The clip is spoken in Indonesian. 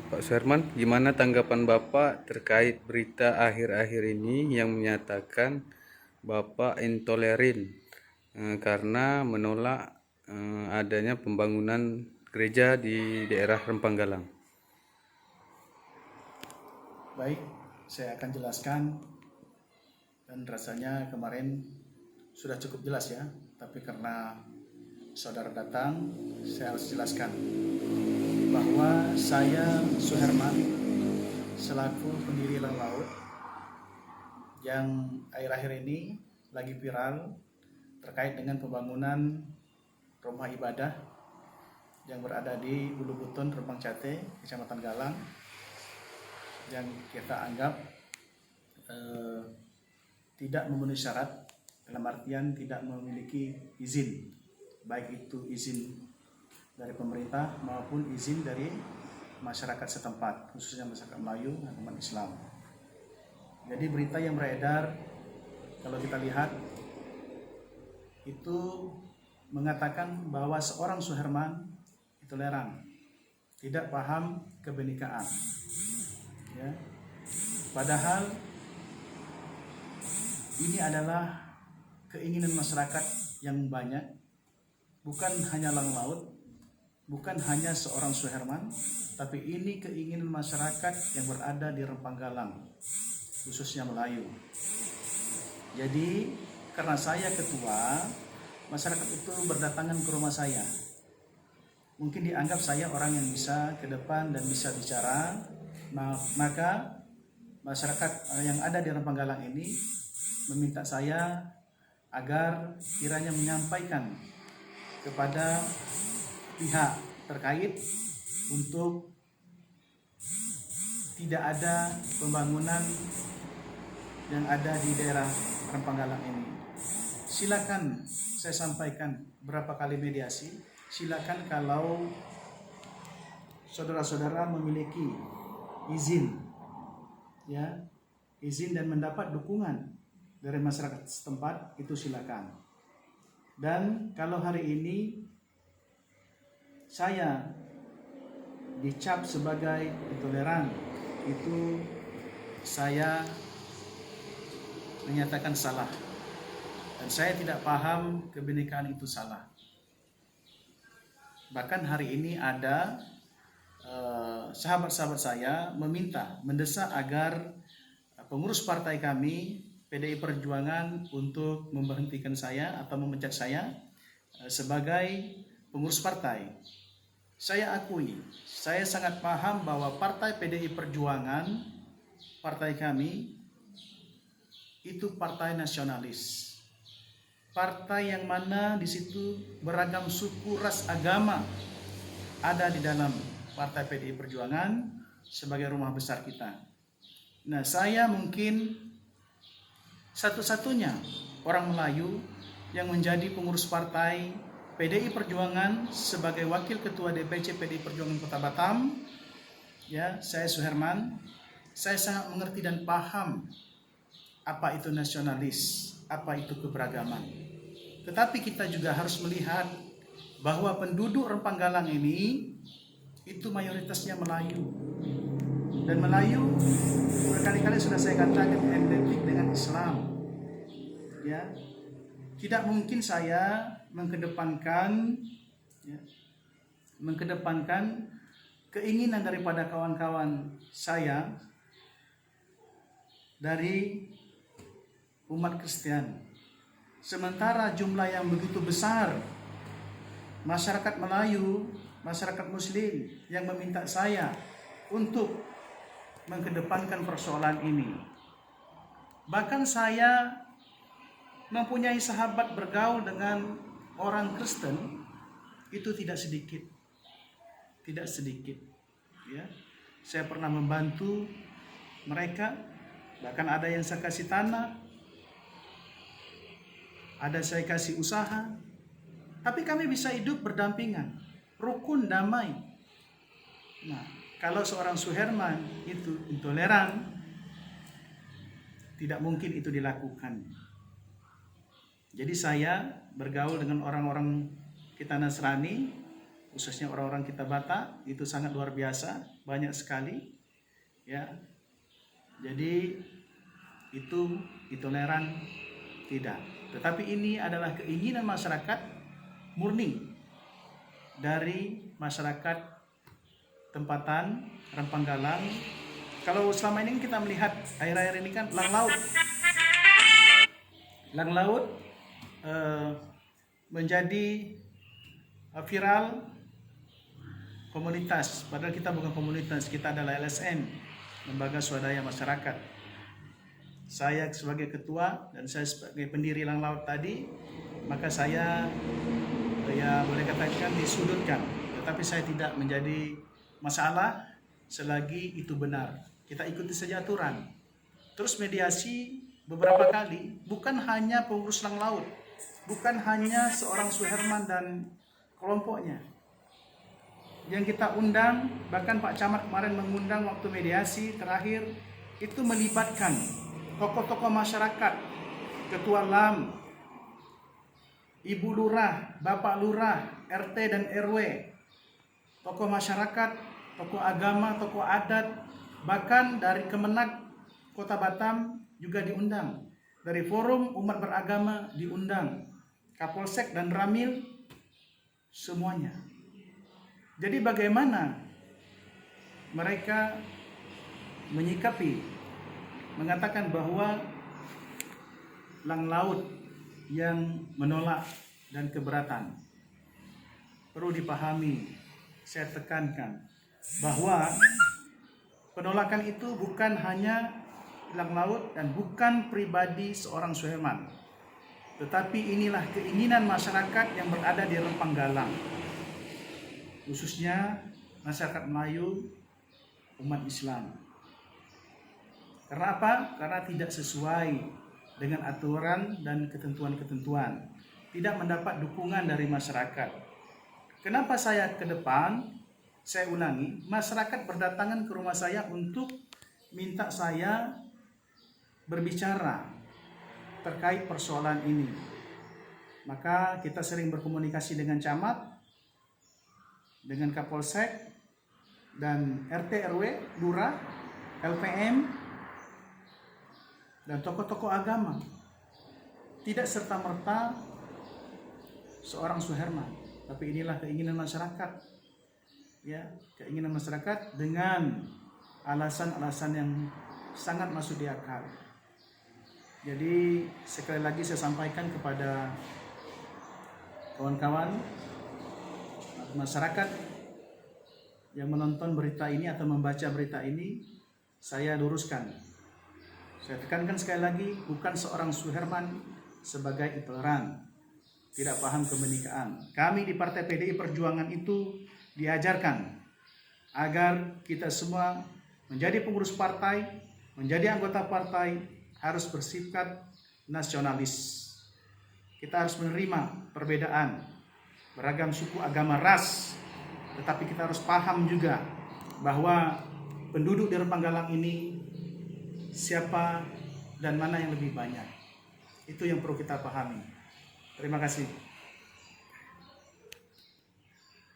Pak Suherman, gimana tanggapan Bapak terkait berita akhir-akhir ini yang menyatakan Bapak intoleran karena menolak adanya pembangunan gereja di daerah Rempang Galang? Baik, saya akan jelaskan, dan rasanya kemarin sudah cukup jelas ya, tapi karena saudara datang, saya harus jelaskan bahwa saya Suherman selaku pendiri Elang Laut yang akhir-akhir ini lagi viral terkait dengan pembangunan rumah ibadah yang berada di Ulu Buton, Rempang Cate, Kecamatan Galang, yang kita anggap tidak memenuhi syarat, dalam artian tidak memiliki izin, baik itu izin dari pemerintah maupun izin dari masyarakat setempat, khususnya masyarakat Melayu dan umat Islam. Jadi berita yang beredar, kalau kita lihat, itu mengatakan bahwa seorang Suherman intoleran, tidak paham kebenekaan. Ya. Padahal ini adalah keinginan masyarakat yang banyak, bukan hanya Lang Laut, bukan hanya seorang Suherman, tapi ini keinginan masyarakat yang berada di Rempang Galang, khususnya Melayu. Jadi karena saya ketua, masyarakat itu berdatangan ke rumah saya. Mungkin dianggap saya orang yang bisa ke depan dan bisa bicara, maka masyarakat yang ada di Rempang Galang ini meminta saya agar kiranya menyampaikan kepada pihak terkait untuk tidak ada pembangunan yang ada di daerah Rempang Galang ini. Silakan saya sampaikan berapa kali mediasi, silakan kalau saudara-saudara memiliki izin, ya, izin dan mendapat dukungan dari masyarakat setempat, itu silakan. Dan kalau hari ini saya dicap sebagai intoleran, itu saya menyatakan salah, dan saya tidak paham kebenekaan itu salah. Bahkan hari ini ada sahabat-sahabat saya mendesak agar pengurus partai kami PDI Perjuangan untuk memberhentikan saya atau memecat saya sebagai pengurus partai. Saya akui, saya sangat paham bahwa partai PDI Perjuangan, partai kami, itu partai nasionalis. Partai yang mana di situ beragam suku, ras, agama ada di dalam partai PDI Perjuangan sebagai rumah besar kita. Nah, saya mungkin satu-satunya orang Melayu yang menjadi pengurus partai PDI Perjuangan sebagai wakil ketua DPC PDI Perjuangan Kota Batam. Ya, saya Suherman. Saya sangat mengerti dan paham apa itu nasionalis, apa itu keberagaman. Tetapi kita juga harus melihat bahwa penduduk Rempang Galang ini itu mayoritasnya Melayu. Dan Melayu berkali-kali sudah saya katakan identik dengan Islam. Ya, tidak mungkin saya mengedepankan keinginan daripada kawan-kawan saya dari umat Kristen. Sementara jumlah yang begitu besar masyarakat Melayu, masyarakat Muslim yang meminta saya untuk mengedepankan persoalan ini. Bahkan saya mempunyai sahabat bergaul dengan orang Kristen itu tidak sedikit. Ya. Saya pernah membantu mereka, bahkan ada yang saya kasih tanah, ada saya kasih usaha, tapi kami bisa hidup berdampingan, rukun, damai. Nah, kalau seorang Suherman itu intoleran, tidak mungkin itu dilakukan. Jadi saya bergaul dengan orang-orang kita Nasrani, khususnya orang-orang kita Batak, itu sangat luar biasa, banyak sekali, ya. Jadi itu intoleran tidak, tetapi ini adalah keinginan masyarakat murni dari masyarakat tempatan Rempang Galang. Kalau selama ini kita melihat air-air ini kan lang laut menjadi viral komunitas, padahal kita bukan komunitas, kita adalah LSM, Lembaga Swadaya Masyarakat. Saya sebagai ketua dan saya sebagai pendiri Lang Laut tadi, maka saya ya boleh katakan disudutkan, tetapi saya tidak menjadi masalah selagi itu benar. Kita ikuti saja aturan. Terus mediasi beberapa kali, bukan hanya pengurus Lang Laut, bukan hanya seorang Suherman dan kelompoknya yang kita undang, bahkan Pak Camat kemarin mengundang waktu mediasi terakhir, itu melibatkan tokoh-tokoh masyarakat, ketua LAM, Ibu Lurah, Bapak Lurah, RT dan RW, tokoh masyarakat, tokoh agama, tokoh adat, bahkan dari Kemenak Kota Batam juga diundang, dari Forum Umat Beragama diundang, Kapolsek dan Ramil, semuanya. Jadi bagaimana mereka menyikapi, mengatakan bahwa Lang Laut yang menolak dan keberatan? Perlu dipahami, saya tekankan bahwa penolakan itu bukan hanya Lang Laut dan bukan pribadi seorang Suherman, tetapi inilah keinginan masyarakat yang berada di Rempang Galang, khususnya masyarakat Melayu, umat Islam. Karena apa? Karena tidak sesuai dengan aturan dan ketentuan-ketentuan, tidak mendapat dukungan dari masyarakat. Kenapa saya ke depan? Saya ulangi, masyarakat berdatangan ke rumah saya untuk minta saya berbicara terkait persoalan ini. Maka kita sering berkomunikasi dengan camat, dengan Kapolsek, dan RT RW, Lurah, LPM, dan tokoh-tokoh agama. Tidak serta-merta seorang Suherman, tapi inilah keinginan masyarakat. Ya, keinginan masyarakat dengan alasan-alasan yang sangat masuk di akal. Jadi sekali lagi saya sampaikan kepada kawan-kawan masyarakat yang menonton berita ini atau membaca berita ini, saya luruskan. Saya tekankan sekali lagi, bukan seorang Suherman sebagai intoleran, tidak paham kebenekaan. Kami di Partai PDI Perjuangan itu diajarkan agar kita semua menjadi pengurus partai, menjadi anggota partai, harus bersifat nasionalis. Kita harus menerima perbedaan, beragam suku, agama, ras, tetapi kita harus paham juga bahwa penduduk di Rempang Galang ini siapa dan mana yang lebih banyak. Itu yang perlu kita pahami. Terima kasih.